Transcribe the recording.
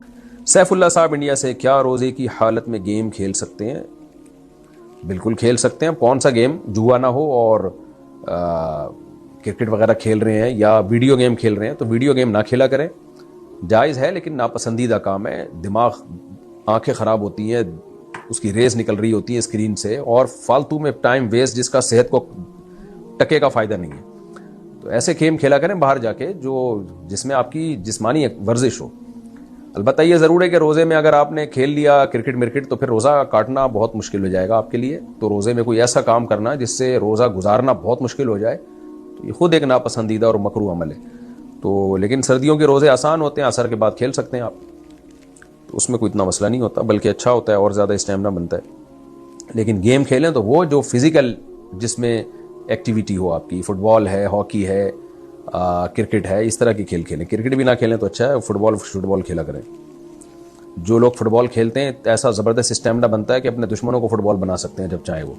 सैफुल्ला साहब इंडिया से, क्या रोजे की हालत में गेम खेल सकते हैं? बिल्कुल खेल सकते हैं। कौन सा गेम? जुआ ना हो और क्रिकेट वगैरह खेल रहे हैं या वीडियो गेम खेल रहे हैं तो वीडियो गेम ना खेला करें। जायज़ है लेकिन नापसंदीदा काम है। दिमाग, आंखें ख़राब होती हैं, उसकी रेस निकल रही होती है स्क्रीन से, और फालतू में टाइम वेस्ट जिसका सेहत को टके का फ़ायदा नहीं है। तो ऐसे गेम खेला करें बाहर जाके जो जिसमें आपकी जिस्मानी वर्जिश हो। अलबत्ता ये ज़रूर है कि रोज़े में अगर आपने खेल लिया क्रिकेट मिर्केट तो फिर रोज़ा काटना बहुत मुश्किल हो जाएगा आपके लिए। तो रोज़े में कोई ऐसा काम करना जिससे रोज़ा गुजारना बहुत मुश्किल हो जाए तो ये खुद एक नापसंदीदा और मकरूह अमल है। तो लेकिन सर्दियों के रोज़े आसान होते हैं, असर के बाद खेल सकते हैं आप, तो उसमें कोई इतना मसला नहीं होता, बल्कि अच्छा होता है और ज़्यादा स्टेमिना बनता है। लेकिन गेम खेलें तो वो जो फिज़िकल, जिसमें एक्टिविटी हो आपकी, फुटबॉल है, हॉकी है, क्रिकेट है, इस तरह के खेल खेलें। क्रिकेट भी ना खेलें तो अच्छा है, फुटबॉल खेला करें। जो लोग फुटबॉल खेलते हैं ऐसा ज़बरदस्त स्टेमिना बनता है कि अपने दुश्मनों को फुटबॉल बना सकते हैं जब चाहे वो।